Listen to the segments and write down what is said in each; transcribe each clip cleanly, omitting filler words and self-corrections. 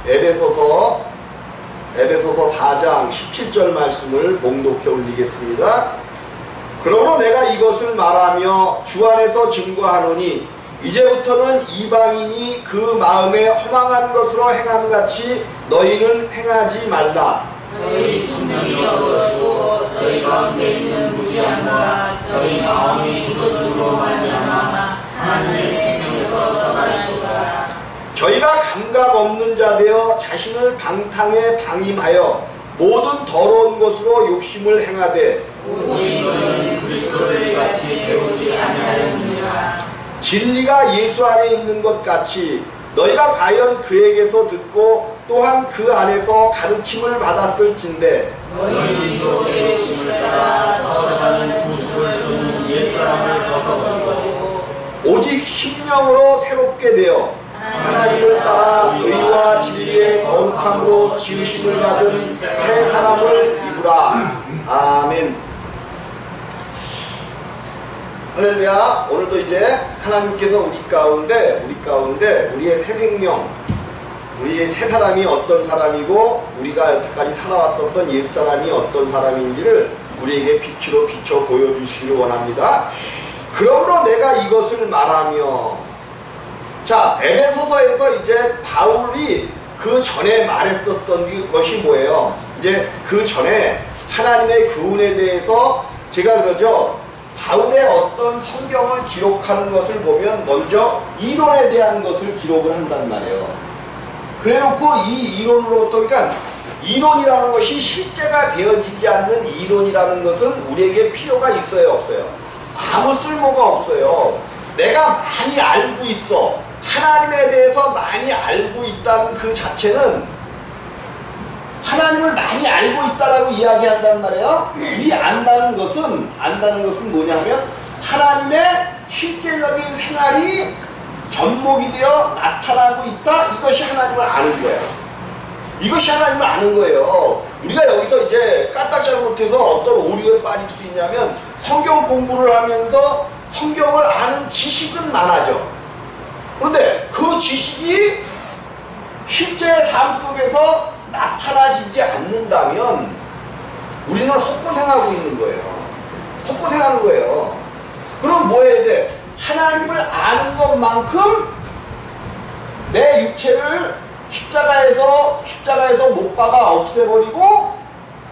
에베소서 4장 17절 말씀을 봉독해 올리겠습니다. 그러므로 내가 이것을 말하며 주 안에서 증거하노니 이제부터는 이방인이 그 마음에 허망한 것으로 행함같이 너희는 행하지 말라. 저희 분명히 어두워지고 저희 가운데 있는 무지함과 저희 마음이 굳어짐으로 말미암아 하나님의 생명에서 떠나리로다. 저희가 감각 없는 자 되어 자신을 방탕에 방임하여 모든 더러운 것으로 욕심을 행하되 오직 너희는 그리스도를 같이 배우지 아니하였느니라. 진리가 예수 안에 있는 것 같이 너희가 과연 그에게서 듣고 또한 그 안에서 가르침을 받았을진데 너희는 유혹의 욕심을 따라 서서가는 구습을 두는 옛사람을 벗어버리고 오직 심령으로 새롭게 되어 하나님을 따라 의와 진리의 거룩함으로 지으심을 받은 새 사람을 입으라. 아멘. 할렐루야. 오늘도 이제 하나님께서 우리 가운데 우리의 새 생명, 우리의 새 사람이 어떤 사람이고 우리가 여태까지 살아왔었던 옛사람이 어떤 사람인지를 우리에게 빛으로 비춰 보여주시길 원합니다. 그러므로 내가 이것을 말하며, 자, 에베소서에서 이제 바울이 그 전에 말했었던 것이 뭐예요? 이제 그 전에 하나님의 교훈에 대해서 제가 그러죠. 바울의 어떤 성경을 기록하는 것을 보면 먼저 이론에 대한 것을 기록을 한단 말이에요. 그래놓고 이 이론으로부터, 그러니까 이론이라는 것이 실제가 되어지지 않는 이론이라는 것은 우리에게 필요가 있어요, 없어요? 아무 쓸모가 없어요. 내가 많이 알고 있어. 하나님에 대해서 많이 알고 있다는 그 자체는 하나님을 많이 알고 있다라고 이야기한단 말이에요. 이 안다는 것은 뭐냐면 하나님의 실제적인 생활이 접목이 되어 나타나고 있다. 이것이 하나님을 아는 거예요. 이것이 하나님을 아는 거예요. 우리가 여기서 이제 까딱 잘못해서 어떤 오류에 빠질 수 있냐면 성경 공부를 하면서 성경을 아는 지식은 많아져. 그런데 그 지식이 실제 삶 속에서 나타나지지 않는다면 우리는 헛고생하고 있는 거예요. 헛고생하는 거예요. 그럼 뭐 해야 돼? 하나님을 아는 것만큼 내 육체를 십자가에서 못 박아 없애버리고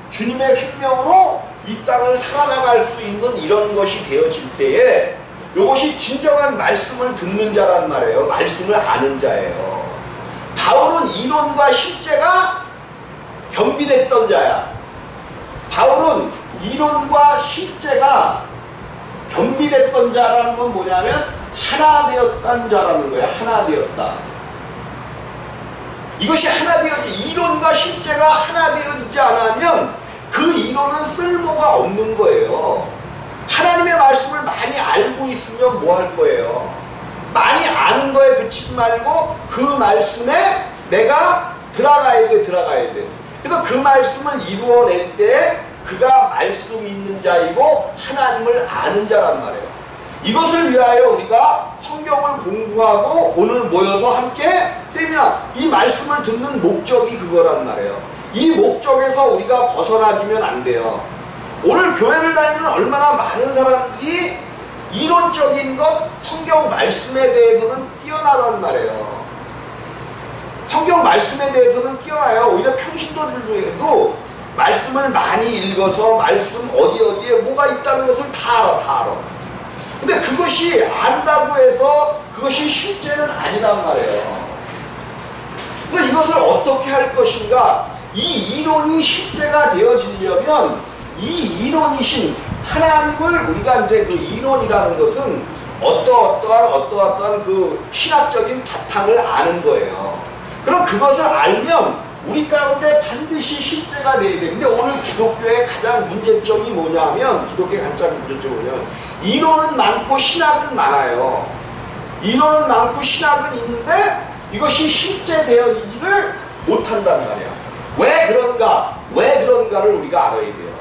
주님의 생명으로 이 땅을 살아나갈 수 있는 이런 것이 되어질 때에 이것이 진정한 말씀을 듣는 자란 말이에요. 말씀을 아는 자예요. 바울은 이론과 실제가 겸비됐던 자야. 바울은 이론과 실제가 겸비됐던 자라는 건 뭐냐면 하나 되었다는 자라는 거야. 하나 되었다. 이것이 하나 되어지, 이론과 실제가 하나 되어지지 않으면 그 이론은 쓸모가 없는 거예요. 하나님의 말씀을 많이 알고 있으면 뭐 할 거예요? 많이 아는 거에 그치지 말고 그 말씀에 내가 들어가야 돼. 그래서 그 말씀을 이루어낼 때 그가 말씀 있는 자이고 하나님을 아는 자란 말이에요. 이것을 위하여 우리가 성경을 공부하고 오늘 모여서 함께 세미나, 이 말씀을 듣는 목적이 그거란 말이에요. 이 목적에서 우리가 벗어나지면 안 돼요. 오늘 교회를 다니는 얼마나 많은 사람들이 이론적인 것, 성경 말씀에 대해서는 뛰어나단 말이에요. 성경 말씀에 대해서는 뛰어나요. 오히려 평신도들 중에도 말씀을 많이 읽어서 말씀 어디에 뭐가 있다는 것을 다 알아. 근데 그것이 안다고 해서 그것이 실제는 아니란 말이에요. 그래서 이것을 어떻게 할 것인가? 이 이론이 실제가 되어지려면 이 이론이신 하나님을 우리가 이제 그 이론이라는 것은 어떠한 그 신학적인 바탕을 아는 거예요. 그럼 그것을 알면 우리 가운데 반드시 실제가 돼야 돼. 근데 오늘 기독교의 가장 문제점이 뭐냐면, 기독교의 가장 문제점이 뭐냐면 이론은 많고 신학은 많아요. 이론은 많고 신학은 있는데 이것이 실제되어지지를 못한단 말이야. 왜 그런가를 우리가 알아야 돼요.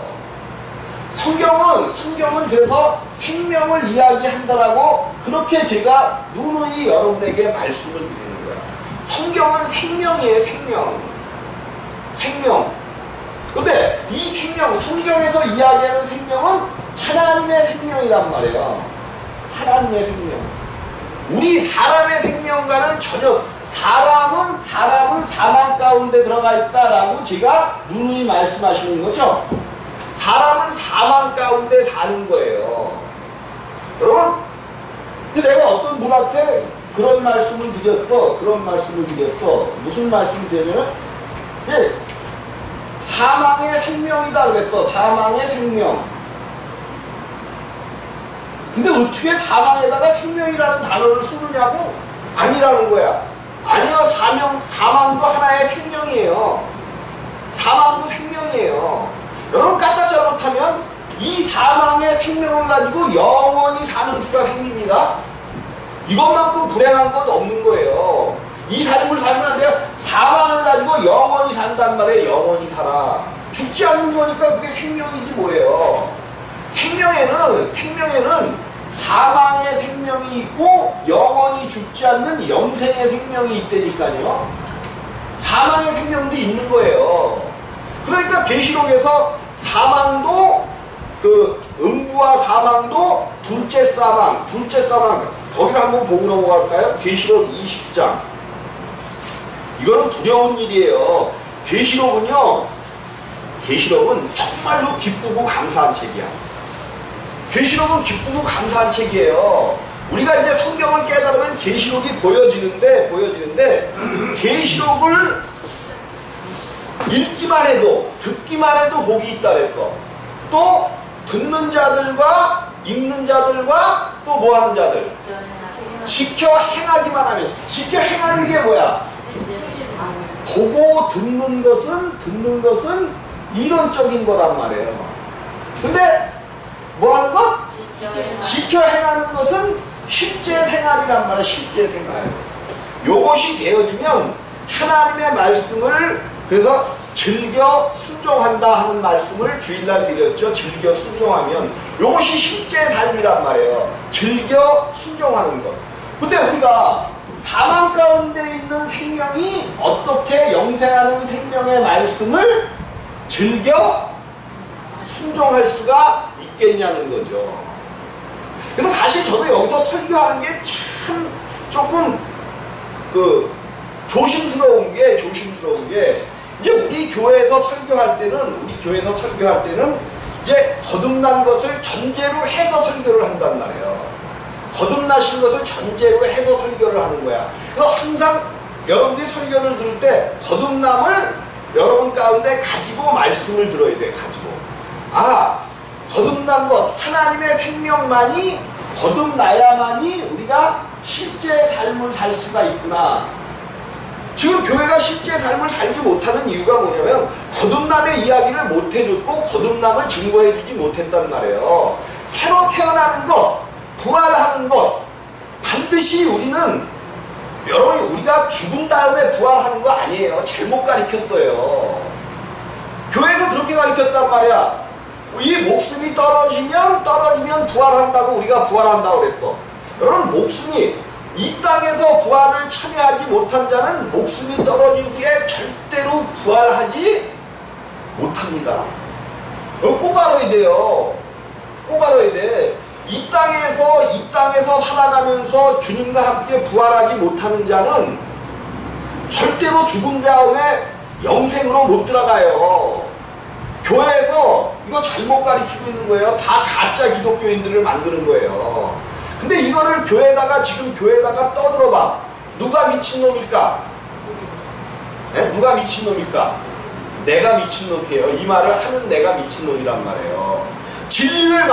성경은 그래서 생명을 이야기한다라고 그렇게 제가 누누이 여러분에게 말씀을 드리는 거야. 성경은 생명이에요, 생명. 성경에서 이야기하는 생명은 하나님의 생명이란 말이에요. 하나님의 생명. 우리 사람의 생명과는 전혀, 사람은 사망 가운데 들어가 있다라고 제가 누누이 말씀하시는 거죠. 사람은 사망 가운데 사는 거예요. 여러분, 내가 어떤 분한테 그런 말씀을 드렸어. 무슨 말씀을 드리냐면, 사망의 생명이다 그랬어. 사망의 생명. 근데 어떻게 사망에다가 생명이라는 단어를 쓰느냐고? 아니라는 거야. 아니요, 사망도 하나의 생명이에요. 사망도 생명이에요. 여러분, 까딱 잘못하면 이 사망의 생명을 가지고 영원히 사는 수가 생깁니다. 이것만큼 불행한 것 없는 거예요. 이 삶을 살면 안 돼요. 사망을 가지고 영원히 산단 말이에요. 영원히 살아. 죽지 않는 거니까 그게 생명이지 뭐예요. 생명에는 사망의 생명이 있고 영원히 죽지 않는 영생의 생명이 있다니까요. 사망의 생명도 있는 거예요. 그러니까 계시록에서 사망도, 그 음부와 사망도 둘째 사망 거기를 한번 보고 넘어갈까요? 계시록 20장. 이거는 두려운 일이에요. 계시록은 정말로 기쁘고 감사한 책이야. 계시록은 기쁘고 감사한 책이에요. 우리가 이제 성경을 깨달으면 계시록이 보여지는데 계시록을 읽기만 해도, 듣기만 해도 복이 있다 그랬어. 또 듣는 자들과 읽는 자들과 또 뭐하는 자들, 지켜 행하기만 하면. 지켜 행하는 게 뭐야? 보고 듣는 것은 이론적인 거란 말이에요. 근데 뭐 하는 것? 지켜 행하는 것은 실제 생활이란 말이에요. 실제 생활. 요것이 되어지면 하나님의 말씀을, 그래서 즐겨 순종한다 하는 말씀을 주일날 드렸죠. 즐겨 순종하면 요것이 실제 삶이란 말이에요. 즐겨 순종하는 것. 근데 우리가 사망 가운데 있는 생명이 어떻게 영생하는 생명의 말씀을 즐겨 순종할 수가 있겠냐는 거죠. 그래서 사실 저도 여기서 설교하는 게 참 조금 조심스러운 게 이제 우리 교회에서 설교할 때는 이제 거듭난 것을 전제로 해서 설교를 한단 말이에요. 거듭나신 것을 전제로 해서 설교를 하는 거야. 그래서 항상 여러분들이 설교를 들을 때 거듭남을 여러분 가운데 가지고 말씀을 들어야 돼. 거듭난 것, 하나님의 생명만이 거듭나야만이 우리가 실제 삶을 살 수가 있구나. 지금 교회가 실제 삶을 살지 못하는 이유가 뭐냐면 거듭남의 이야기를 못 해줬고 거듭남을 증거해주지 못했단 말이에요. 새로 태어나는 것, 부활하는 것, 반드시 우리는, 여러분, 우리가 죽은 다음에 부활하는 거 아니에요. 잘못 가르쳤어요. 교회에서 그렇게 가르쳤단 말이야. 이 목숨이 떨어지면 부활한다고, 우리가 부활한다고 그랬어. 여러분, 목숨이 이 땅에서 부활을 참여하지 못한 자는 목숨이 떨어진 후에 절대로 부활하지 못합니다. 꼭 알아야 돼요. 꼭 알아야 돼. 이 땅에서 살아가면서 주님과 함께 부활하지 못하는 자는 절대로 죽은 다음에 영생으로 못 들어가요. 교회에서 이거 잘못 가르치고 있는 거예요. 다 가짜 기독교인들을 만드는 거예요. 근데 이거를 지금 교회에다가 떠들어봐. 누가 미친놈일까? 누가 미친놈일까? 내가 미친놈이에요. 이 말을 하는 내가 미친놈이란 말이에요. 진리를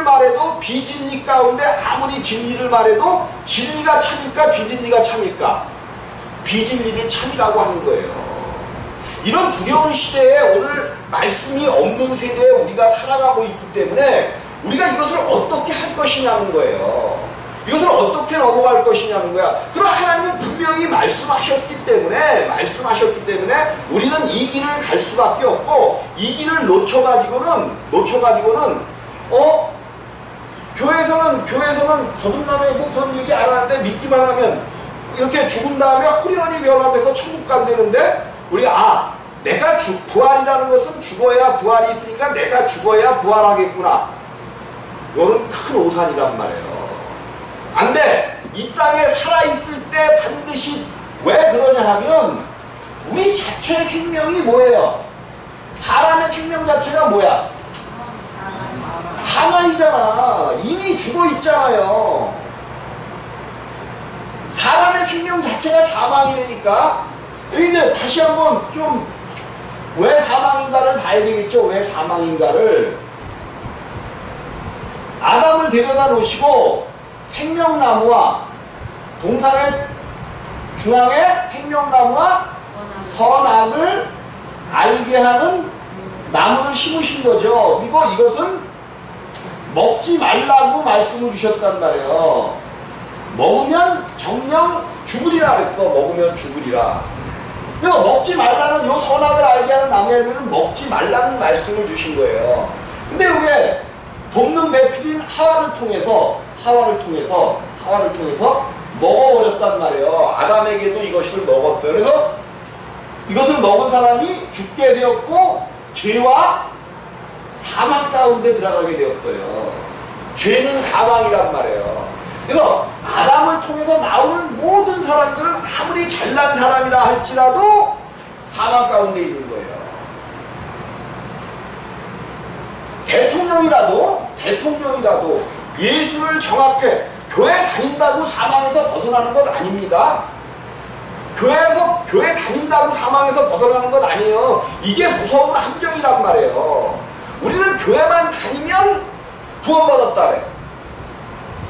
말해도 비진리 가운데 아무리 진리를 말해도 진리가 참일까 비진리가 참일까? 비진리를 참이라고 하는 거예요. 이런 두려운 시대에 오늘 말씀이 없는 세대에 우리가 살아가고 있기 때문에 우리가 이것을 어떻게 할 것이냐는 거예요. 이것을 어떻게 넘어갈 것이냐는 거야. 그럼 하나님은 분명히 말씀하셨기 때문에 우리는 이 길을 갈 수밖에 없고, 이 길을 놓쳐가지고는 교회에서는 거듭남에 뭐 그런 얘기 안 하는데 믿기만 하면 이렇게 죽은 다음에 호련히 변화돼서 천국 간다는데, 우리가 내가 부활이라는 것은 죽어야 부활이 있으니까 내가 죽어야 부활하겠구나. 이런 큰 오산이란 말이에요. 안 돼! 이 땅에 살아있을 때 반드시 왜 그러냐 하면 우리 자체의 생명이 뭐예요? 사람의 생명 자체가 뭐야? 사망이잖아. 이미 죽어 있잖아요. 사람의 생명 자체가 사망이라니까. 여기는 다시 한번 좀 왜 사망인가를 봐야 되겠죠. 왜 사망인가를. 아담을 데려다 놓으시고 생명나무와 동산의 중앙에 생명나무와 선악을 알게 하는 나무를 심으신 거죠. 그리고 이것은 먹지 말라고 말씀을 주셨단 말이에요. 먹으면 정령 죽으리라 그랬어. 먹으면 죽으리라. 그래서 먹지 말라는 요 선악을 알게 하는 나무에는 먹지 말라는 말씀을 주신 거예요. 근데 이게 돕는 배필인 하와를 통해서 먹어버렸단 말이에요. 아담에게도 이것을 먹었어요. 그래서 이것을 먹은 사람이 죽게 되었고 죄와 사망 가운데 들어가게 되었어요. 죄는 사망이란 말이에요. 그래서 아담을 통해서 나오는 모든 사람들은 아무리 잘난 사람이라 할지라도 사망 가운데 있는 거예요. 대통령이라도 예수를 정확해 교회 다닌다고 사망에서 벗어나는 것 아닙니다. 교회 다닌다고 사망에서 벗어나는 것 아니에요. 이게 무서운 함정이란 말이에요. 우리는 교회만 다니면 구원받았다래.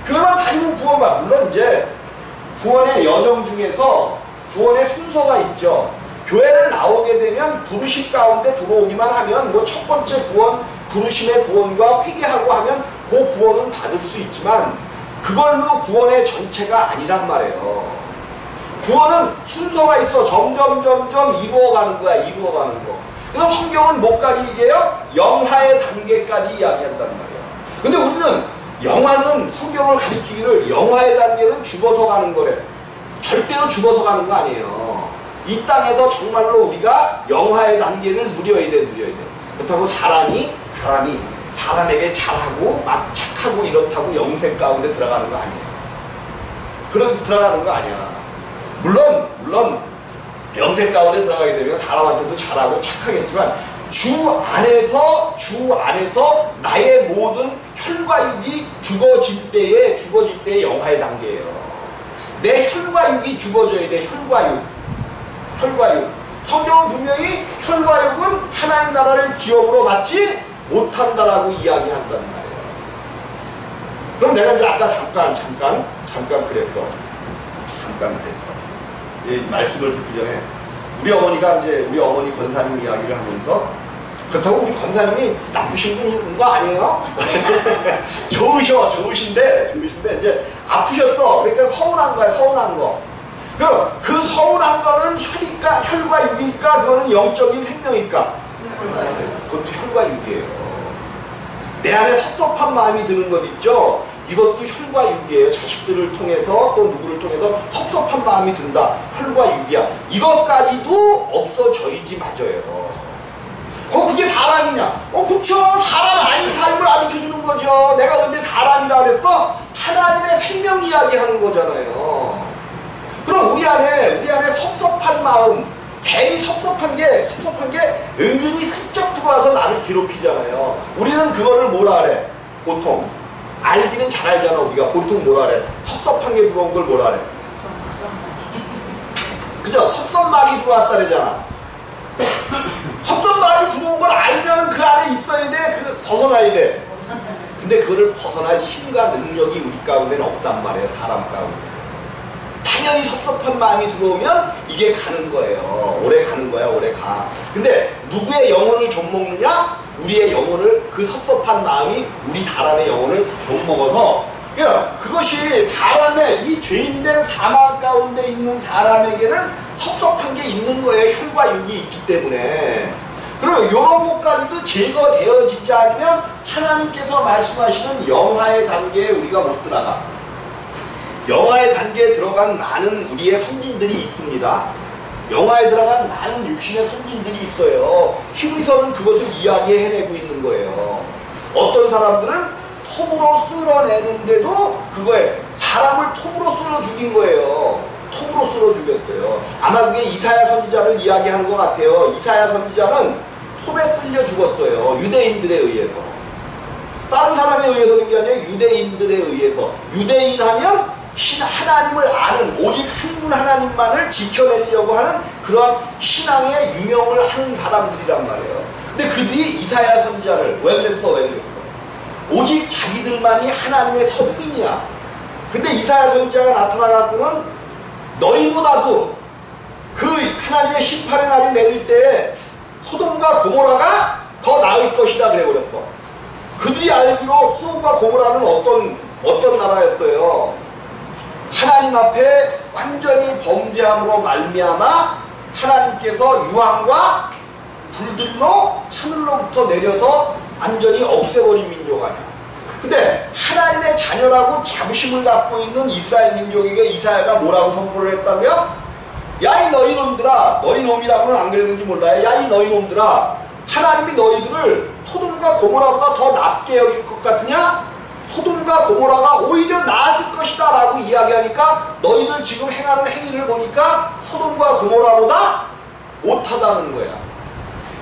교회만 다니면 구원받아. 물론 이제 구원의 여정 중에서 구원의 순서가 있죠. 교회를 나오게 되면 부르심 가운데 들어오기만 하면 뭐 첫 번째 구원, 부르심의 구원과 회개하고 하면 그 구원은 받을 수 있지만 그걸로 구원의 전체가 아니란 말이에요. 구원은 순서가 있어. 점점 이루어가는 거야. 이루어가는 거. 그래서 성경은 뭐까지 얘기해요? 영화의 단계까지 이야기한단 말이에요. 근데 우리는 영화는 성경을 가리키기를 영화의 단계는 죽어서 가는 거래. 절대로 죽어서 가는 거 아니에요. 이 땅에서 정말로 우리가 영화의 단계를 누려야 돼. 그렇다고 사람에게 잘하고 막 착하고 이렇다고 영생 가운데 들어가는 거 아니에요. 그런 들어가는 거 아니야. 물론 영생 가운데 들어가게 되면 사람한테도 잘하고 착하겠지만 주 안에서 나의 모든 혈과 육이 죽어질 때의 영화의 단계예요. 내 혈과 육이 죽어져야 돼. 혈과 육. 성경은 분명히 혈과 육은 하나님 나라를 기업으로 받지 못한다라고 이야기한단 말이에요. 그럼 내가 이제 아까 잠깐 그랬어. 이 말씀을 듣기 전에 우리 어머니 권사님 이야기를 하면서 그렇다고 우리 권사님이 나쁘신 분인 거 아니에요? 좋으신데 이제 아프셨어. 그러니까 서운한 거. 그 서운한 거는 혈과 육일까? 그거는 영적인 생명일까? 그것도 혈과 육이에요. 내 안에 섭섭한 마음이 드는 것 있죠? 이것도 혈과 육이에요. 자식들을 통해서 또 누구를 통해서 섭섭한 마음이 든다. 혈과 육이야. 이것까지도 없어져야지 맞아요. 그게 사람이냐? 그쵸. 사람 아닌 삶을 가르쳐주는 거죠. 내가 언제 사람이라 그랬어? 하나님의 생명 이야기하는 거잖아요. 그럼 우리 안에 섭섭한 마음, 괜히 섭섭한 게 은근히 슬쩍 들어와서 나를 괴롭히잖아요. 우리는 그거를 뭐라 그래? 보통 알기는 잘 알잖아. 우리가 보통 뭐라 그래? 섭섭한 게 들어온 걸 뭐라 그래? 그죠? 섭섭막이 들어왔다 그러잖아. 섭섭막이 들어온 걸 알면 그 안에 있어야 돼. 벗어나야 돼. 근데 그거를 벗어날 힘과 능력이 우리 가운데는 없단 말이에요. 사람 가운데. 당연히 섭섭한 마음이 들어오면 이게 가는 거예요. 오래 가는 거야. 오래 가. 근데 누구의 영혼을 좀먹느냐? 우리의 영혼을, 그 섭섭한 마음이 우리 사람의 영혼을 좀먹어서, 그것이 사람의 이 죄인된 사망 가운데 있는 사람에게는 섭섭한 게 있는 거예요. 혈과 육이 있기 때문에. 그리고 이런 것까지도 제거되어지지 않으면 하나님께서 말씀하시는 영화의 단계에 우리가 못 들어가. 영화의 단계에 들어간 많은 우리의 선진들이 있습니다. 영화에 들어간 많은 육신의 선진들이 있어요. 히브리서는 그것을 이야기해내고 있는 거예요. 어떤 사람들은 톱으로 쓸어내는데도 그거에 사람을 톱으로 쓸어 죽인 거예요. 톱으로 쓸어 죽였어요. 아마 그게 이사야 선지자를 이야기하는 것 같아요. 이사야 선지자는 톱에 쓸려 죽었어요. 유대인들에 의해서. 다른 사람에 의해서 그런 게 아니라 유대인들에 의해서. 유대인 하면 하나님을 아는, 오직 한 분 하나님만을 지켜내려고 하는 그러한 신앙의 유명을 하는 사람들이란 말이에요. 근데 그들이 이사야 선지자를 왜 그랬어? 오직 자기들만이 하나님의 선민이야. 근데 이사야 선지자가 나타나갖고는 너희보다도 그 하나님의 심판의 날이 내릴 때 소돔과 고모라가 더 나을 것이다 그래버렸어. 그들이 알기로 소돔과 고모라는 어떤 나라였어요? 하나님 앞에 완전히 범죄함으로 말미암아 하나님께서 유황과 불들로 하늘로부터 내려서 완전히 없애버린 민족 아니야. 근데 하나님의 자녀라고 자부심을 갖고 있는 이스라엘 민족에게 이사야가 뭐라고 선포를 했다고요? 야, 이 너희 놈들아, 너희 놈이라고는 안 그랬는지 몰라요. 야, 이 너희 놈들아, 하나님이 너희들을 소돔과 고모라보다 더 낫게 여길 것 같으냐? 소돔과 고모라가 오히려 나았을 것이다 라고 이야기하니까 너희들 지금 행하는 행위를 보니까 소돔과 고모라보다 못하다는 거야.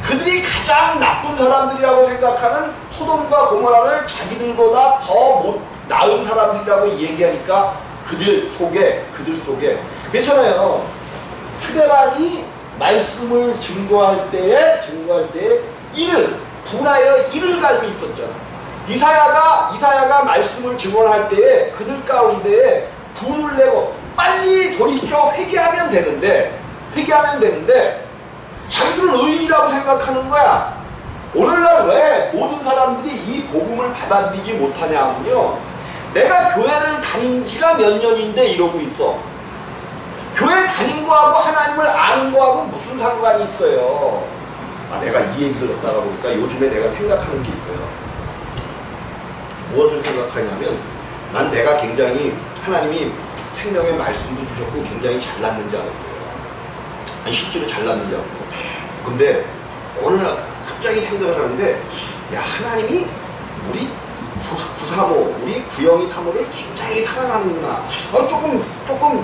그들이 가장 나쁜 사람들이라고 생각하는 소돔과 고모라를 자기들보다 더 나은 사람들이라고 얘기하니까 그들 속에 괜찮아요. 스데반이 말씀을 증거할 때에 이를 분하여 이를 갈미 있었잖아. 이사야가 말씀을 증언할 때에 그들 가운데에 분을 내고 빨리 돌이켜 회개하면 되는데 자기들은 의인이라고 생각하는 거야. 오늘날 왜 모든 사람들이 이 복음을 받아들이지 못하냐 하면요, 내가 교회를 다닌 지가 몇 년인데 이러고 있어. 교회 다닌 거하고 하나님을 아는 거하고 무슨 상관이 있어요. 내가 이 얘기를 듣다가 보니까 요즘에 내가 생각하는 게 있어요. 무엇을 생각하냐면, 난 내가 굉장히 하나님이 생명의 말씀도 주셨고 굉장히 잘났는지 알았어요. 아니, 실제로 잘났는지 알았고. 근데 오늘 갑자기 생각을 하는데, 야, 하나님이 우리 구사모, 우리 구영이 사모를 굉장히 사랑하는구나. 조금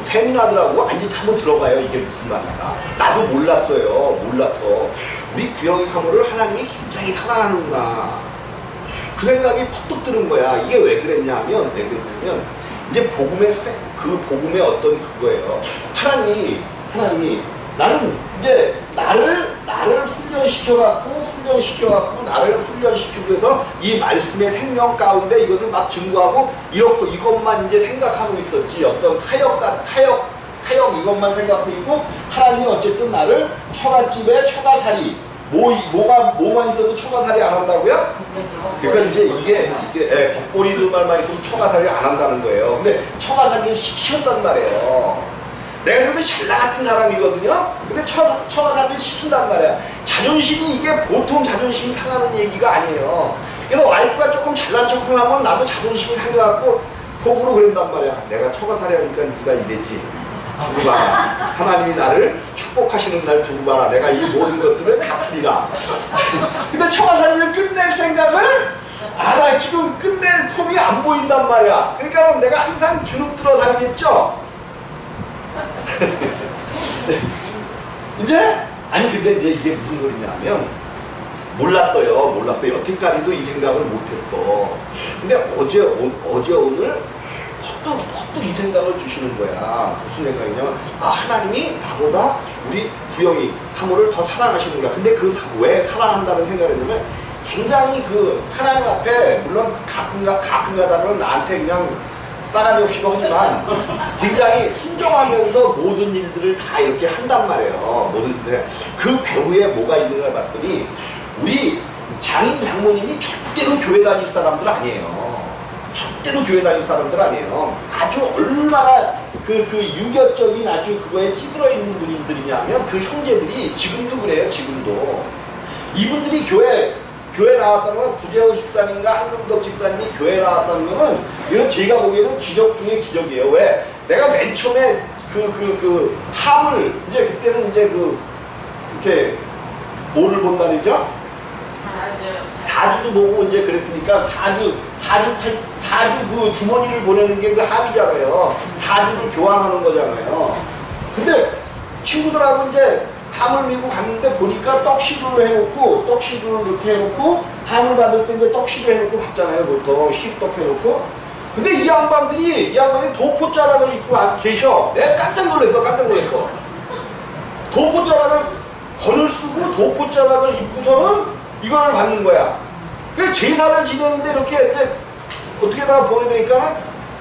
세미나더라고. 아니, 한번 들어봐요. 이게 무슨 말인가. 나도 몰랐어요. 우리 구영이 사모를 하나님이 굉장히 사랑하는구나. 그 생각이 퍼뜩 드는 거야. 이게 왜 그랬냐면, 이제 복음의 어떤 그거예요. 하나님이 나는 이제 나를 훈련시켜갖고 나를 훈련시키고 해서 이 말씀의 생명 가운데 이것을 막 증거하고 이것만 이제 생각하고 있었지. 어떤 사역 이것만 생각하고 있고, 하나님이 어쨌든 나를 처갓집에 처가살이 뭐만 있어도 처가살이 안 한다고요? 그러니까 이제 이게 겉보리들 말만 있으면 처가살이를 안 한다는 거예요. 근데 처가살이를 시켰단 말이에요. 내가 그래도 신라 같은 사람이거든요. 근데 처가살이를 시킨단 말이야. 자존심이 이게 보통 자존심이 상하는 얘기가 아니에요. 그래서 와이프가 조금 잘난 척하면 나도 자존심이 상해갖고 속으로 그런단 말이야. 내가 처가살이 하니까 네가 이랬지. 두고 봐라. 하나님이 나를 축복하시는 날 두고 봐라. 내가 이 모든 것들을 갚으리라. 근데 처가살이를 끝낼 생각을 나 지금 끝낼 폼이 안 보인단 말이야. 그러니까 내가 항상 주눅 들어 살겠죠. 근데 이제 이게 무슨 소리냐면, 몰랐어요. 여태까지도 이 생각을 못했어. 근데 어제 오늘 퍼뜩 이 생각을 주시는 거야. 무슨 생각이냐면, 하나님이 나보다 우리 구영이 사모를 더 사랑하시는구나. 근데 왜 사랑한다는 생각을 했냐면, 굉장히 하나님 앞에, 물론 가끔가다는 나한테 그냥 싸가지 없이도 하지만 굉장히 순종하면서 모든 일들을 다 이렇게 한단 말이에요. 모든 일들을. 그 배후에 뭐가 있는가 봤더니, 우리 장모님이 절대로 교회 다닐 사람들 아니에요. 아주 얼마나 유교적인 아주 그거에 찌들어 있는 분들이냐면, 그 형제들이 지금도 그래요. 이분들이 교회 나왔다면, 구재원 집사님과 한금덕 집사님이 교회 나왔다는 거는, 이건 제가 보기에는 기적 중에 기적이에요. 왜? 내가 맨 처음에 함을, 이제 그때는 이제 이렇게, 뭐를 본다 그러죠? 사주주 보고 이제 그랬으니까 사주 그 주머니를 보내는 게 그 함이잖아요. 사주를 교환하는 거잖아요. 근데 친구들하고 이제 함을 밀고 갔는데 보니까 떡시루를 해놓고, 떡시루를 이렇게 해놓고, 함을 받을 때 이제 떡시루 해놓고 갔잖아요. 보통 시루떡 해놓고. 근데 이 양반들이 도포자락을 입고 계셔. 내가 깜짝 놀랐어. 도포자락을 건을 쓰고 도포자락을 입고서는 이걸 받는 거야. 그 제사를 지내는데 이렇게 어떻게다가 보게 되니까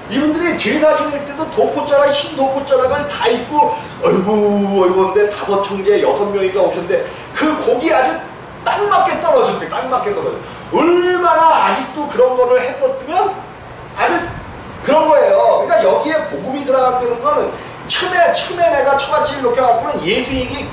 이분들이 제사 지낼 때도 도포자락, 흰 도포자락을 다 입고 어이구 근데 5 형제 6명이가 오셨는데 그 곡이 아주 딱 맞게 떨어졌대. 얼마나 아직도 그런 거를 했었으면 아주 그런 거예요. 그러니까 여기에 복음이 들어간다는 거는 처음에 내가 처갓집을 놓겨갖고는 예수 얘기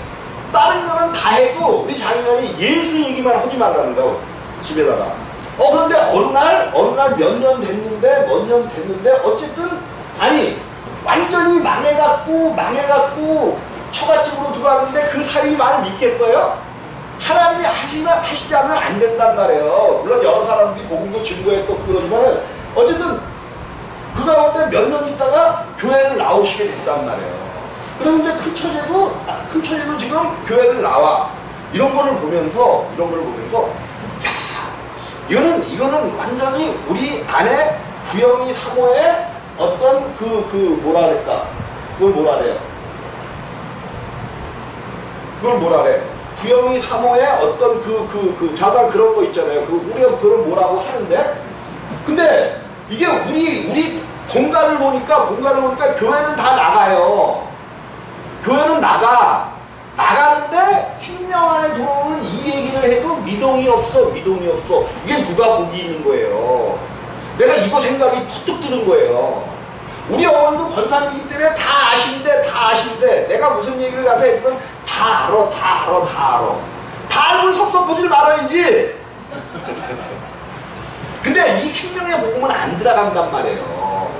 다른 거는 다 해도 우리 장인어른이 예수 얘기만 하지 말라는 거야. 집에다가. 그런데 어느 날 몇 년 됐는데 어쨌든 아니 완전히 망해갖고 처갓집으로 들어왔는데 그 사람이 말을 믿겠어요? 하나님이 하시자면 안 된단 말이에요. 물론 여러 사람들이 복음도 증거했었고 그러지만 어쨌든 그 가운데 몇 년 있다가 교회를 나오시게 됐단 말이에요. 그리고 이제 큰 처제도 지금 교회를 나와. 이런 거를 보면서 이거는 완전히 우리 안에 부영이 사모의 어떤 뭐랄까 그걸 뭐라래 부영이 사모의 어떤 잠깐 그런 거 있잖아요. 우리가 그걸 뭐라고 하는데 근데 이게 우리 본가를 보니까 교회는 다 나가요. 교회는 나가는데 생명 안에 들어오는 이 얘기를 해도 미동이 없어. 이게 누가 복이 있는 거예요. 내가 이거 생각이 푸뚝 드는 거예요. 우리 어머니도 권사님이기 때문에 다 아신데 내가 무슨 얘기를 가서 해주면 다 알아. 다 알면 섭섭하지 말아야지. 근데 이 생명의 복음은 안 들어간단 말이에요.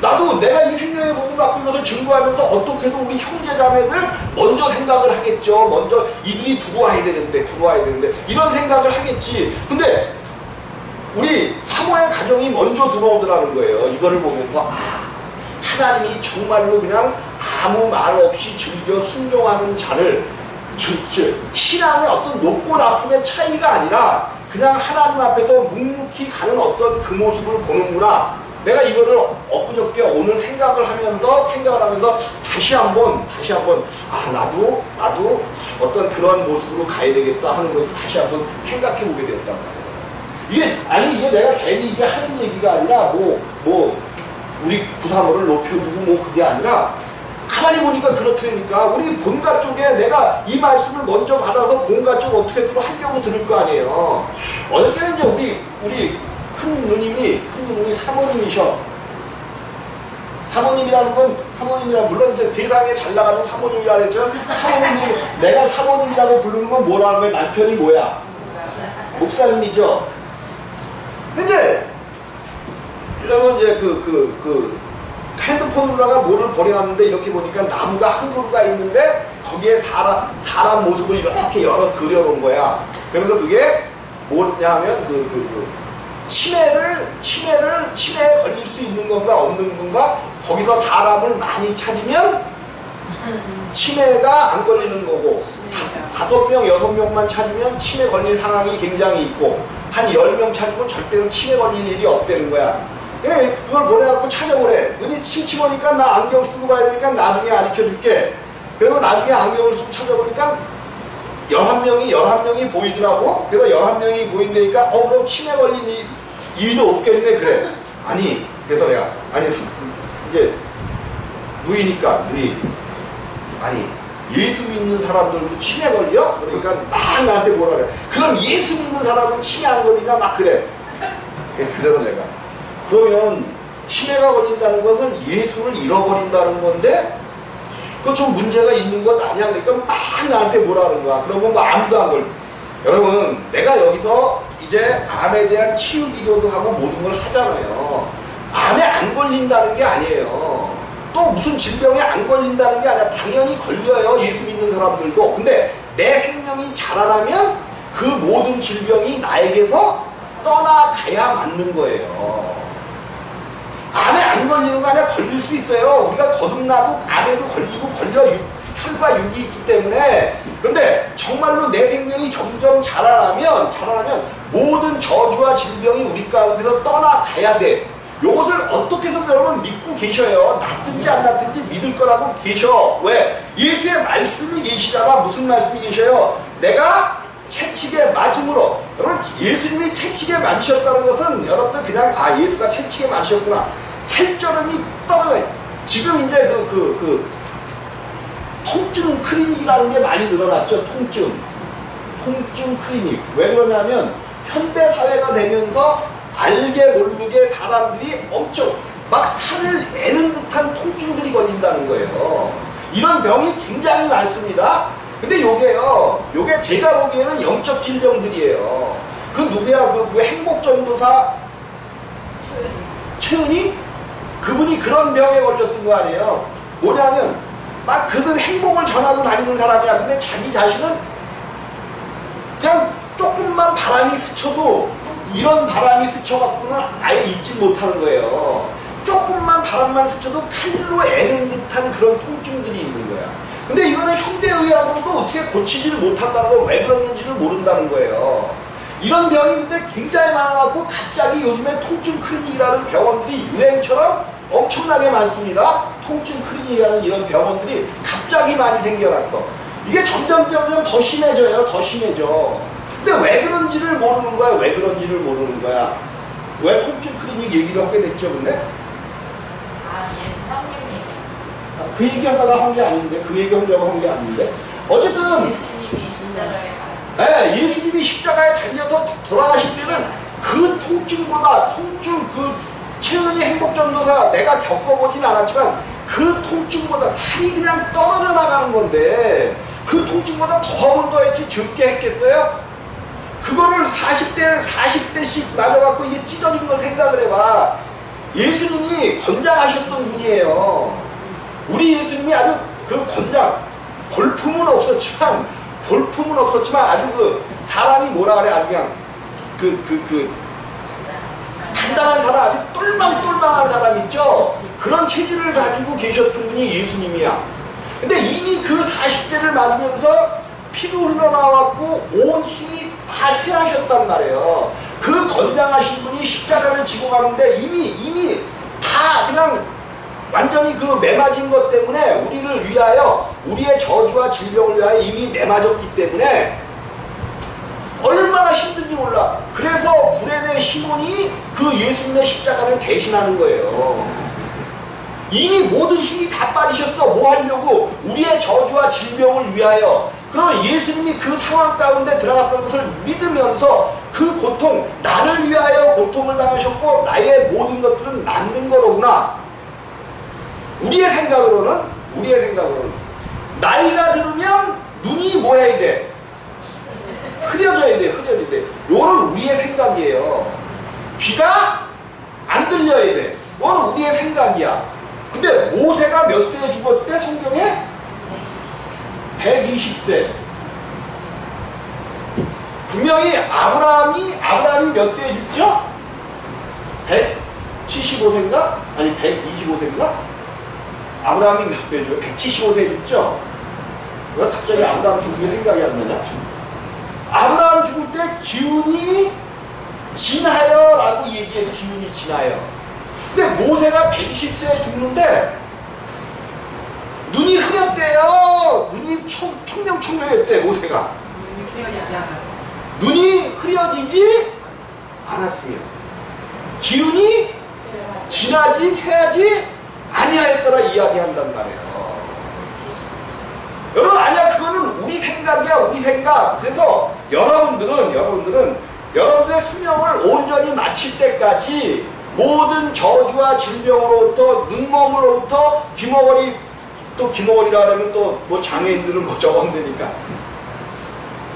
나도 내가 이 생명의 복음을 갖고 이것을 증거하면서 어떻게든 우리 형제자매들 먼저 생각을 하겠죠. 먼저 이들이 들어와야 되는데 이런 생각을 하겠지. 근데 우리 사모의 가정이 먼저 들어오더라는 거예요. 이거를 보면서 하나님이 정말로 그냥 아무 말 없이 즐겨 순종하는 자를 신앙의 어떤 높고 낮음의 차이가 아니라 그냥 하나님 앞에서 묵묵히 가는 어떤 그 모습을 보는구나. 내가 이거를 엊그저께 오늘 생각을 하면서 다시 한번 나도 어떤 그런 모습으로 가야 되겠어 하는 것을 다시 한번 생각해 보게 되었단 말이에요. 이게 내가 괜히 이게 하는 얘기가 아니라 뭐 우리 구사모를 높여주고 그게 아니라 가만히 보니까 그렇다니까 우리 본가 쪽에 내가 이 말씀을 먼저 받아서 본가 쪽 어떻게든 하려고 들을 거 아니에요. 어저께는 이제 우리 큰 누님이 사모님이셔. 사모님이라는 건 물론 이제 세상에 잘 나가는 사모님이라 그랬지만 내가 사모님이라고 부르는 건 뭐라는 거야? 남편이 뭐야? 목사님이죠. 근데 여러분 이제 핸드폰으로다가 뭐를 버려놨는데 이렇게 보니까 나무가 한 그루가 있는데 거기에 사람 모습을 이렇게 그려놓은 거야. 그러면서 그게 뭐냐면 치매에 걸릴 수 있는 건가 없는 건가 거기서 사람을 많이 찾으면 치매가 안 걸리는 거고 5명, 6명만 찾으면 치매 걸릴 상황이 굉장히 있고 한 10명 찾으면 절대로 치매 걸릴 일이 없다는 거야. 그걸 보내갖고 찾아보래. 눈이 침침하니까 나 안경 쓰고 봐야 되니까 나중에 가르쳐줄게. 그리고 나중에 안경을 쓰고 찾아보니까 11명이 보이더라고. 그래서 11명이 보인다니까 그럼 치매 걸릴 일도 없겠네. 그래. 그래서 내가 이제 누이니까 예수 믿는 사람들도 치매 걸려? 그러니까 막 나한테 뭐라 그래. 그럼 예수 믿는 사람은 치매 안 걸리냐? 막 그래. 그래서 내가 그러면 치매가 걸린다는 것은 예수를 잃어버린다는 건데 그거 좀 문제가 있는 것 아니야? 그러니까 막 나한테 뭐라 그러는 거야. 그러면 아무도 안 걸. 여러분 내가 여기서 이제 암에 대한 치유 기도도 하고 모든 걸 하잖아요. 암에 안 걸린다는 게 아니에요. 또 무슨 질병에 안 걸린다는 게 아니라 당연히 걸려요. 예수 믿는 사람들도. 근데 내 생명이 자라나면 그 모든 질병이 나에게서 떠나가야 맞는 거예요. 암에 안 걸리는 거 아니라 걸릴 수 있어요. 우리가 거듭나도 암에도 걸리고 걸려 혈과 육이 있기 때문에. 그런데 정말로 내 생명이 점점 자라나면 모든 저주와 질병이 우리 가운데서 떠나가야 돼. 요것을 어떻게 해서 여러분 믿고 계셔요. 낫든지 안 낫든지 믿을 거라고 계셔. 왜? 예수의 말씀이 계시잖아. 무슨 말씀이 계셔요? 내가 채찍에 맞음으로. 여러분 예수님이 채찍에 맞으셨다는 것은 여러분들 그냥 예수가 채찍에 맞으셨구나. 살쪄름이 떨어져. 지금 이제 통증 클리닉이라는 게 많이 늘어났죠. 통증 클리닉. 왜 그러냐면 현대 사회가 되면서 알게 모르게 사람들이 엄청 막 살을 내는 듯한 통증들이 걸린다는 거예요. 이런 병이 굉장히 많습니다. 근데 요게 제가 보기에는 영적 질병들이에요. 그 누구야? 그 행복전도사 최은희? 그분이 그런 병에 걸렸던 거 아니에요. 뭐냐면 막 그는 행복을 전하고 다니는 사람이야. 근데 자기 자신은 그냥 조금만 바람이 스쳐도 이런 바람이 스쳐갖고는 아예 잊지 못하는 거예요. 조금만 바람만 스쳐도 칼로 애는 듯한 그런 통증들이 있는 거야. 근데 이거는 현대의학으로도 어떻게 고치지를 못한다는 거. 왜 그러는지를 모른다는 거예요. 이런 병이 근데 굉장히 많아갖고 갑자기 요즘에 통증 클리닉이라는 병원들이 유행처럼 엄청나게 많습니다. 통증 클리닉이라는 이런 병원들이 갑자기 많이 생겨났어. 이게 점점 더 심해져요. 더 심해져. 근데 왜 그런지를 모르는 거야. 왜 그런지를 모르는 거야. 왜 통증 클리닉 얘기를 하게 됐죠, 근데? 예수 형님이. 그 얘기하다가 한 게 아닌데, 그 얘기 하려고 한 게 아닌데. 어쨌든 예수님이 십자가에 네, 예수님이 십자가에 달려서 돌아가실 때는 그 통증보다 최은희 행복전도사 내가 겪어보진 않았지만 그 통증보다 살이 그냥 떨어져 나가는 건데 그 통증보다 더하면 더했지 적게 했겠어요? 그거를 40대씩 나눠갖고 이게 찢어진 걸 생각을 해봐. 예수님이 권장하셨던 분이에요. 우리 예수님이 아주 그 볼품은 없었지만 아주 사람이 뭐라 그래, 아주 그냥 단단한 사람, 아주 똘망똘망한 사람 있죠? 그런 체질을 가지고 계셨던 분이 예수님이야. 근데 이미 그 40대를 맞으면서 피도 흘러나왔고 온 힘이 다 쇠하셨단 말이에요. 그 권장하신 분이 십자가를 지고 가는데 이미 다 그냥 완전히 그 매맞은 것 때문에 우리를 위하여, 우리의 저주와 질병을 위하여 이미 매맞았기 때문에 얼마나 힘든지 몰라. 그래서 구레네 시몬이 그 예수님의 십자가를 대신하는 거예요. 이미 모든 힘이 다 빠지셨어. 뭐 하려고? 우리의 저주와 질병을 위하여. 그러면 예수님이 그 상황 가운데 들어갔던 것을 믿으면서 그 고통, 나를 위하여 고통을 당하셨고 나의 모든 것들은 남는 거로구나. 우리의 생각으로는 나이가 들으면 눈이 뭐 해야 돼? 흐려져야 돼. 요거는 우리의 생각이에요. 귀가 안 들려야 돼. 요거는 우리의 생각이야. 근데 모세가 몇 세에 죽었대? 성경에? 120세. 분명히 아브라함이 몇 세에 죽죠? 175세인가? 아니 125세인가? 아브라함이 몇 세에 죽어요? 175세에 죽죠? 왜 갑자기 아브라함 죽은 게 생각이 안 나냐? 아브라함 죽을 때 기운이 진하여 라고 얘기해. 기운이 진하여. 근데 모세가 120세에 죽는데 눈이 흐렸대요. 눈이 총명했대. 모세가 눈이 흐려지지 않았으며 기운이 진하지 쇠하지 아니하였더라 이야기한단 말이에요. 여러분, 아니야, 그거는 우리 생각이야, 우리 생각. 그래서 여러분들은 여러분들의 수명을 온전히 마칠 때까지 모든 저주와 질병으로부터, 눈몸으로부터, 귀머거리라 하면 또 뭐 장애인들은 뭐 적은다니까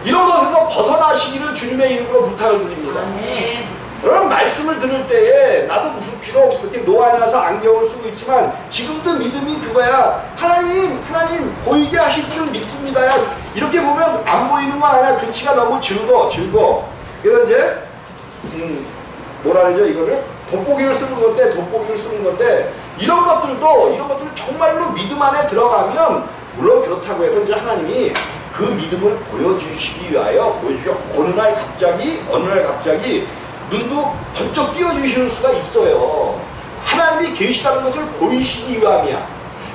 이런 것에서 벗어나시기를 주님의 이름으로 부탁을 드립니다. 그런 말씀을 들을 때에 나도 무슨 비록 그렇게 노안이라서 안경을 쓰고 있지만 지금도 믿음이 그거야. 하나님 보이게 하실 줄 믿습니다. 이렇게 보면 안 보이는 거 아니야. 글씨가 너무 즐거. 그래서 이제 뭐라 그러죠 이거를? 돋보기를 쓰는 건데 이런 것들도 정말로 믿음 안에 들어가면 물론 그렇다고 해서 이제 하나님이 그 믿음을 보여주시기 위하여 어느 날 갑자기 눈도 번쩍 띄워주시는 수가 있어요. 하나님이 계시다는 것을 보이시기 위함이야.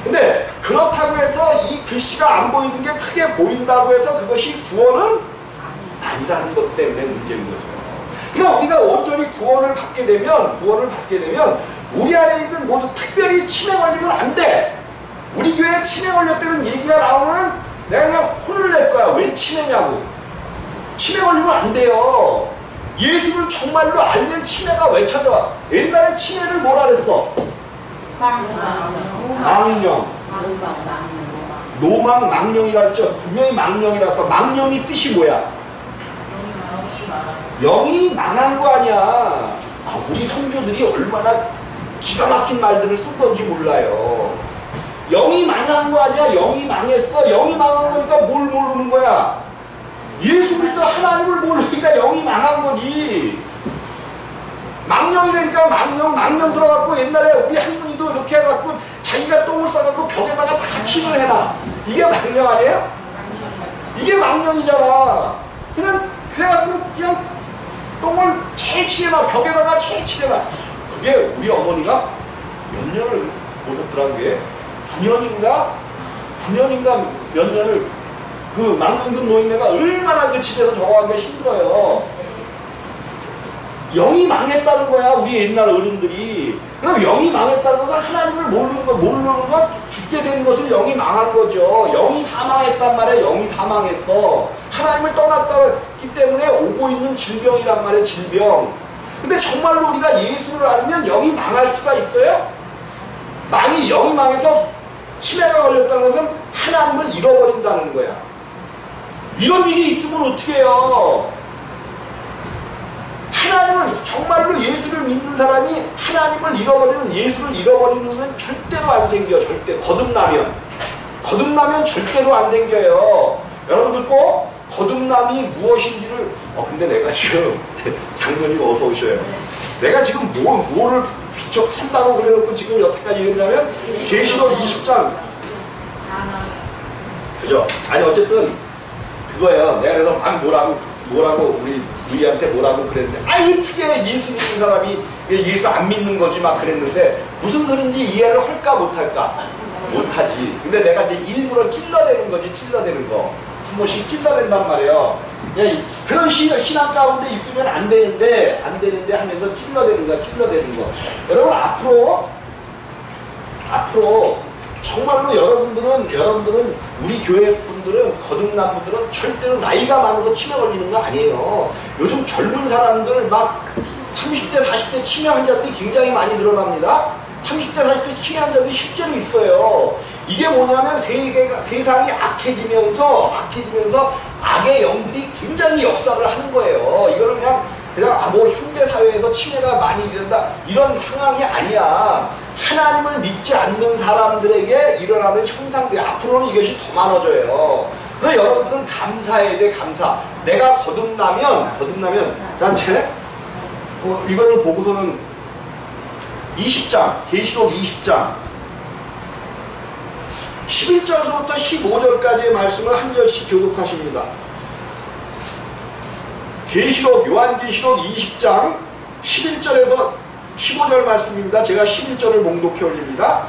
근데 그렇다고 해서 이 글씨가 안 보이는 게 크게 보인다고 해서 그것이 구원은 아니라는 것 때문에 문제인 거죠. 그럼 우리가 온전히 구원을 받게 되면 우리 안에 있는 모두 특별히 치매 걸리면 안 돼. 우리 교회에 치매 걸렸다는 얘기가 나오면 내가 그냥 혼을 낼 거야. 왜 치매냐고. 치매 걸리면 안 돼요. 예수를 정말로 알면 치매가 왜 찾아와? 옛날에 치매를 뭐라 그랬어? 망령. 노망 망령이라 했죠. 분명히 망령이라서. 망령이 뜻이 뭐야? 영이 망한 거 아니야. 우리 성조들이 얼마나 기가 막힌 말들을 쓴 건지 몰라요. 영이 망한 거 아니야. 영이 망했어. 영이 망한 거니까 뭘 모르는 거야? 예수 믿어 하나님을 모르니까 영이 망한 거지. 망령이라니까 망령 들어갖고 옛날에 우리 할머니도 이렇게 해갖고 자기가 똥을 싸갖고 벽에다가 다 칠을 해놔. 이게 망령 아니에요? 이게 망령이잖아. 그래갖고 그냥 똥을 채취해놔. 벽에다가 채취해놔. 그게 우리 어머니가 몇 년을 모셨더라는 게 9년인가 몇 년을 그 망령든 노인네가 얼마나 그 집에서 저거 하기가 힘들어요. 영이 망했다는 거야, 우리 옛날 어른들이. 그럼 영이 망했다는 것은 하나님을 모르는 것, 죽게 된 것을 영이 망한 거죠. 영이 다 망했단 말이야. 영이 다 망했어. 하나님을 떠났기 때문에 오고 있는 질병이란 말이야, 질병. 근데 정말로 우리가 예수를 알면 영이 망할 수가 있어요? 영이 망해서 치매가 걸렸다는 것은 하나님을 잃어버린다는 거야. 이런 일이 있으면 어떻게 해요? 하나님을 정말로 예수를 믿는 사람이 하나님을 잃어버리는, 예수를 잃어버리는 건 절대로 안 생겨. 절대. 거듭나면 절대로 안 생겨요. 여러분들 꼭 거듭남이 무엇인지를 근데 내가 지금 장로님 어서 오셔요. 내가 지금 뭐를 비춰한다고 그래놓고 지금 여태까지 이랬냐면 계시록 20장 그죠? 아니 어쨌든 그거예요. 내가 그래서 막 뭐라고 우리한테 뭐라고 그랬는데 어떻게 예수 믿는 사람이 예수 안 믿는 거지 막 그랬는데 무슨 소린지 이해를 할까 못할까? 못하지. 근데 내가 이제 일부러 찔러대는 거지. 찔러대는 거 한 번씩 찔러댄단 말이에요. 그런 신앙 가운데 있으면 안 되는데 하면서 찔러대는 거. 여러분 앞으로 정말로 여러분들은 우리 교회 분들은 거듭난 분들은 절대로 나이가 많아서 치매 걸리는 거 아니에요. 요즘 젊은 사람들 막 30대 40대 치매 환자들이 굉장히 많이 늘어납니다. 30대 40대 치매 환자들이 실제로 있어요. 이게 뭐냐면 세상이 악해지면서 악의 영들이 굉장히 역사를 하는 거예요. 이거를 그냥 뭐 현대 사회에서 치매가 많이 일어난다 이런 상황이 아니야. 하나님을 믿지 않는 사람들에게 일어나는 현상들이 앞으로는 이것이 더 많아져요. 그래서 여러분들은 감사해야 돼. 감사. 내가 거듭나면 자 이제 이거를 보고서는 20장 계시록 20장 11절에서부터 15절까지의 말씀을 한 절씩 교독하십니다. 요한계시록 20장 11절에서 15절 말씀입니다. 제가 11절을 봉독해 올립니다.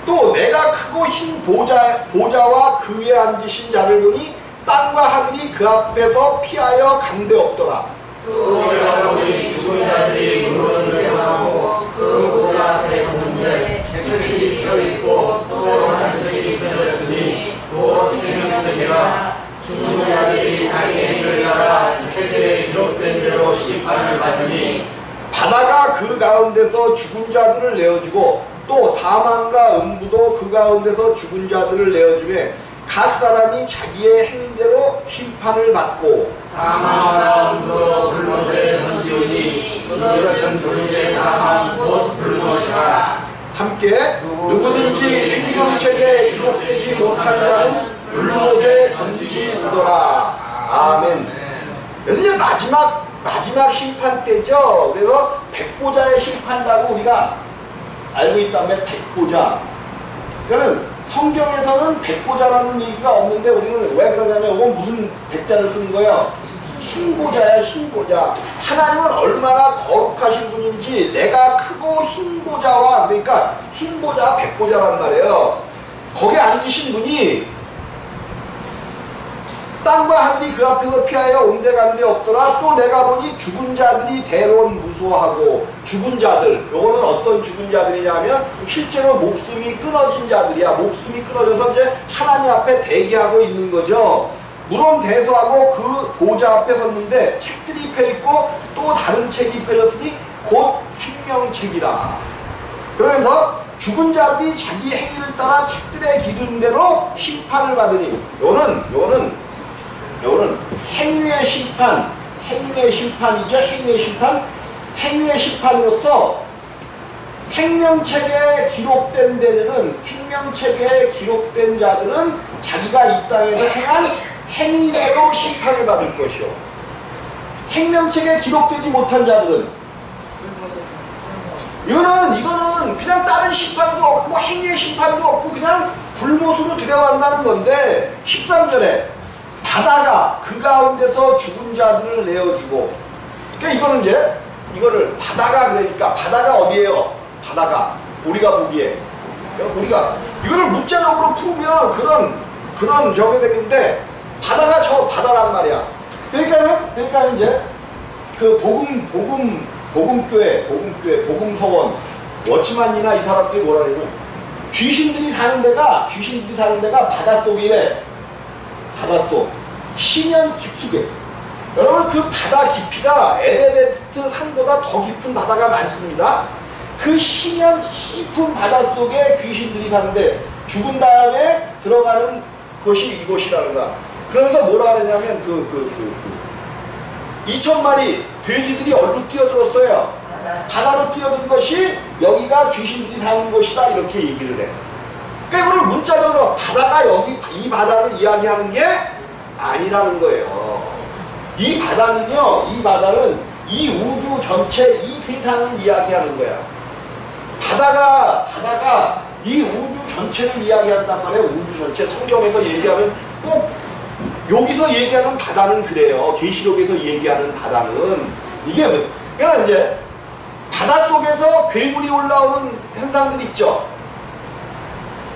또 내가 크고 흰 보좌와 그 위에 앉으신 자를 보니 땅과 하늘이 그 앞에서 피하여 간데 없더라. 또 내가 보니 죽은 자들이 무릎을 세우고 그 보좌 앞에 섰는데 책이 펴있고 또 한 책이 펴졌으니 또 생명책이라 죽은 자들이 자기 행을 따라 세계에 기록된 대로 심판을 받으니 바다가 그 가운데서 죽은 자들을 내어주고 또 사망과 음부도 그 가운데서 죽은 자들을 내어주매 각 사람이 자기의 행위대로 심판을 받고 사망과 음부도 불못에 던지우니 그것은 둘째 사망 곧 불못이라. 함께 누구든지 생명책에 기록되지 못한 자는 불못에 던지우더라. 아멘. 그래서 이제 마지막 심판 때죠. 그래서 백보자의 심판이라고 우리가 알고 있다면 백보자. 그러니까 성경에서는 백보자라는 얘기가 없는데 우리는 왜 그러냐면 이건 무슨 백자를 쓰는 거예요? 흰보자야, 흰보자. 하나님은 얼마나 거룩하신 분인지 내가 크고 흰보자와, 그러니까 흰보자, 백보자란 말이에요. 거기에 앉으신 분이 땅과 하늘이 그 앞에서 피하여 온데간데 없더라. 또 내가 보니 죽은 자들이 대론 무소하고. 죽은 자들, 요거는 어떤 죽은 자들이냐면 실제로 목숨이 끊어진 자들이야. 목숨이 끊어져서 이제 하나님 앞에 대기하고 있는 거죠. 물론 대소하고 그 보좌 앞에 섰는데 책들이 펴있고 또 다른 책이 펴졌으니 곧 생명책이라. 그러면서 죽은 자들이 자기 행위를 따라 책들의 기준대로 심판을 받으니, 요거는 행위의 심판, 행위의 심판이죠. 행위의 심판. 행위의 심판으로서 생명책에 기록된 데들은, 생명책에 기록된 자들은 자기가 이 땅에서 행한 행위대로 심판을 받을 것이요. 생명책에 기록되지 못한 자들은, 이거는 그냥 다른 심판도 없고 행위의 심판도 없고 그냥 불못으로 들여간다는 건데, 13절에 바다가 그 가운데서 죽은 자들을 내어주고. 그러니까 이거는 이제 이거를 바다가, 그러니까 바다가 어디예요? 바다가 우리가 보기에, 우리가 이거를 문자적으로 풀면 그런 저게 되는데, 바다가 저 바다란 말이야. 그러니까 이제 그 복음교회, 복음서원, 워치만이나 이 사람들이 뭐라 그러냐면 귀신들이 사는 데가 바닷속이래. 바닷속. 심연 깊숙에. 여러분 그 바다 깊이가 에베레스트 산보다 더 깊은 바다가 많습니다. 그 심연 깊은 바닷속에 귀신들이 사는데 죽은 다음에 들어가는 것이 이곳이라는 거야. 그러면서 뭐라 그러냐면 2,000마리 돼지들이 얼로 뛰어들었어요. 바다로 뛰어든 것이 여기가 귀신들이 사는 곳이다, 이렇게 얘기를 해. 그러니까 이걸 문자적으로 바다가 여기 이 바다를 이야기하는 게 아니라는 거예요. 이 바다는 이 우주 전체, 이 세상을 이야기하는 거야. 바다가 이 우주 전체를 이야기한단 말이에요. 우주 전체. 성경에서 얘기하면 꼭 여기서 얘기하는 바다는 그래요. 계시록에서 얘기하는 바다는 이게 그러니까 이제 바닷속에서 괴물이 올라오는 현상들 있죠.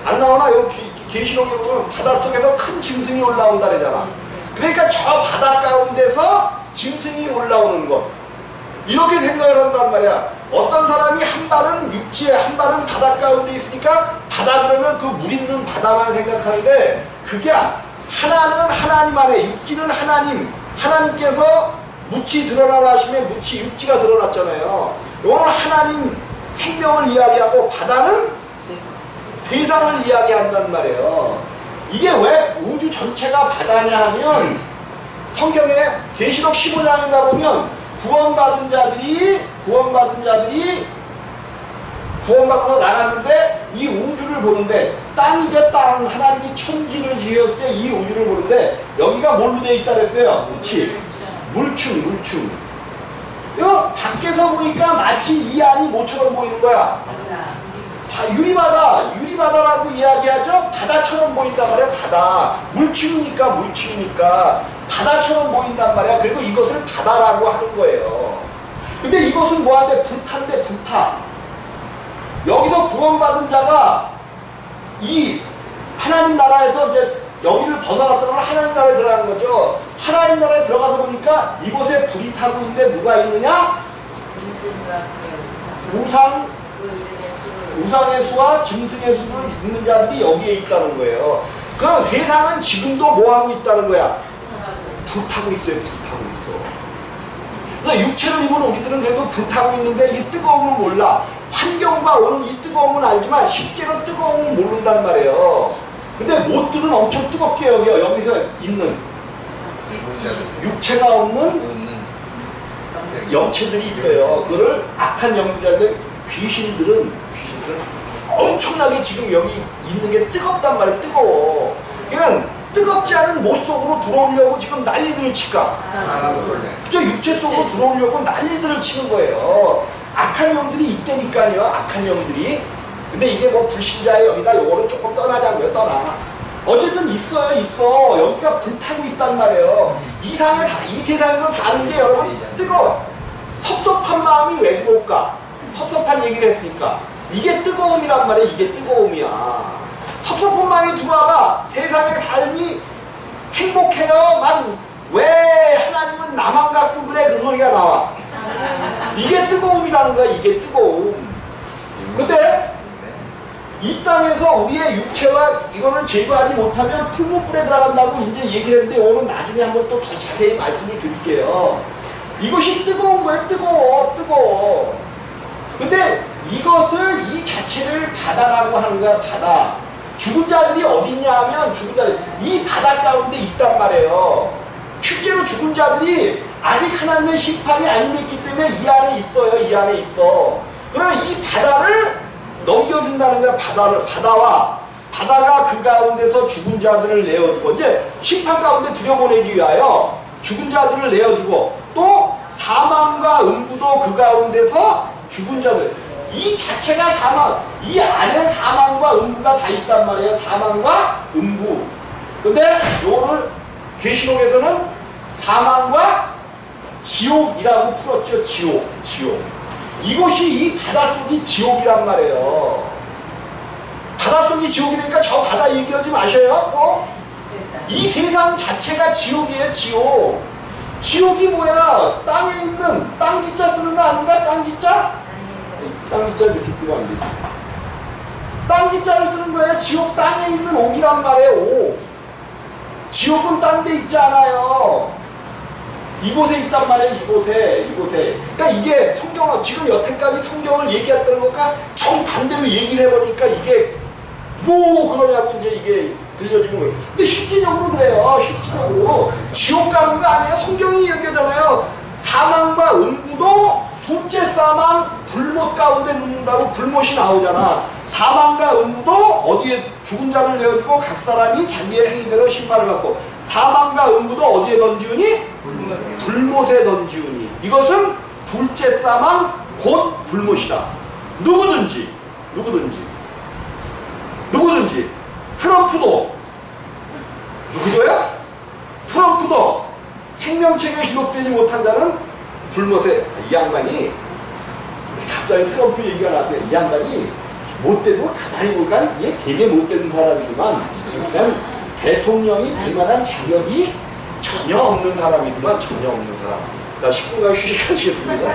안 나오나? 여기 계시록에 보면 바닷속에서 큰 짐승이 올라온다 그러잖아. 그러니까 저 바다 가운데서 짐승이 올라오는 것, 이렇게 생각을 한단 말이야. 어떤 사람이 한 발은 육지에 한 발은 바다 가운데 있으니까 바다 그러면 그 물 있는 바다만 생각하는데, 그게 하나는 하나님 안에, 육지는 하나님께서 무치 드러나라 하시면 무치 육지가 드러났잖아요. 이거는 하나님 생명을 이야기하고 바다는 세상을 이야기한단 말이에요. 이게 왜 우주 전체가 바다냐 하면 성경에 계시록 15장인가 보면 구원받은 자들이 구원받아서 나갔는데 이 우주를 보는데, 땅이죠, 땅. 하나님이 천지를 지었을 때 이 우주를 보는데 여기가 뭘로 되어 있다 그랬어요? 그치? 물층. 이거 밖에서 보니까 마치 이 안이 뭐처럼 보이는 거야? 유리바다라고 이야기하죠? 바다처럼 보인단 말이야, 바다. 물층이니까 바다처럼 보인단 말이야. 그리고 이것을 바다라고 하는 거예요. 근데 이것은 뭐한데? 불타인데, 불타. 여기서 구원받은 자가 이 하나님 나라에서 이제 여기를 벗어났던 건 하나님 나라에 들어간 거죠. 하나님 나라에 들어가서 보니까 이곳에 불이 타고 있는데 누가 있느냐? 우상의 수와 짐승의 수를 믿는 자들이 여기에 있다는 거예요. 그럼 세상은 지금도 뭐하고 있다는 거야? 불타고 있어요. 그래서 육체를 입은 우리들은 그래도 불타고 있는데 이 뜨거움을 몰라. 환경과 오는 이 뜨거움은 알지만 실제로 뜨거움은 모른단 말이에요. 근데 못들은 엄청 뜨겁게 여기서 있는 육체가 없는 영체들이 있어요. 그거를 악한 영들이라는데 귀신들은 엄청나게 지금 여기 있는 게 뜨겁단 말이에요. 뜨거워. 그러니까 뜨겁지 않은 못 속으로 들어오려고 지금 난리들을 칠까? 그죠? 육체 속으로 들어오려고 난리들을 치는 거예요. 악한 영들이 있다니까요. 악한 영들이. 근데 이게 뭐 불신자의 영이다. 요거는 조금 떠나자고요. 떠나. 어쨌든 있어요. 있어. 여기가 불타고 있단 말이에요. 이 세상에서 사는 게 여러분 뜨거워. 섭섭한 마음이 왜 들어올까? 섭섭한 얘기를 했으니까. 이게 뜨거움이란 말이에요. 이게 뜨거움이야. 섭섭한 마음이 들어와봐. 세상의 삶이 행복해요만 왜 하나님은 나만 갖고 그래? 그 소리가 나와. 이게 뜨거움이라는 거야. 이게 뜨거움. 근데 이 땅에서 우리의 육체와 이거를 제거하지 못하면 풀무불에 들어간다고 이제 얘기를 했는데 오늘 나중에 한번 또 다시 자세히 말씀을 드릴게요. 이것이 뜨거운 거예요. 뜨거워. 근데 이것을 이 자체를 바다라고 하는 거야. 바다. 죽은 자들이 어디 있냐 하면 죽은 자들 이 바다 가운데 있단 말이에요. 실제로 죽은 자들이 아직 하나님의 심판이 안 임했기 때문에 이 안에 있어요. 이 안에 있어. 그러면 이 바다를 넘겨준다는 거야. 바다가 그 가운데서 죽은 자들을 내어주고 이제 심판 가운데 들여보내기 위하여 죽은 자들을 내어주고 또 사망과 음부도 그 가운데서 죽은 자들 이 자체가 사망, 이 안에 사망과 음부가 다 있단 말이에요. 사망과 음부. 근데 요거를 계시록에서는 사망과 지옥이라고 풀었죠. 지옥. 이것이 이 바닷속이 지옥이란 말이에요. 바닷속이 지옥이니까 저 바다 얘기하지 마셔요. 또 이 세상 자체가 지옥이에요. 지옥이 뭐야? 땅에 있는 땅지자 쓰는 거 아닌가? 땅지자 이렇게 쓰면 안 되지. 땅지자를 쓰는 거예요. 지옥 땅에 있는 옥이란 말이에요. 옥. 지옥은 딴 데 있지 않아요. 이곳에 있단 말이에요. 이곳에. 그러니까 이게 성경은 지금 여태까지 성경을 얘기했다는 것과 정반대로 얘기를 해보니까 이게 뭐 그러냐고 이제 이게 들려지는 거예요. 근데 실질적으로 그래요. 실질적으로 지옥 가는 거 아니에요. 성경이 얘기하잖아요. 사망과 음부도 둘째 사망 불못 가운데 눕는다고 불못이 나오잖아. 사망과 음부도 어디에 죽은 자를 내어주고 각 사람이 자기의 행위대로 심판을 받고 사망과 음부도 어디에 던지우니? 불못에 던지우니. 이것은 둘째 사망 곧 불못이다. 누구든지 누구도야? 트럼프도 생명책에 기록되지 못한 자는 불못에. 이 양반이 갑자기 트럼프 얘기가 나왔어요. 이 양반이 못돼도 가만히 보니까 이게 되게 못된 사람이지만 그냥 대통령이 될 만한 자격이 전혀 없는 사람이지만 전혀 없는 사람. 자, 10분간 휴식하시겠습니다.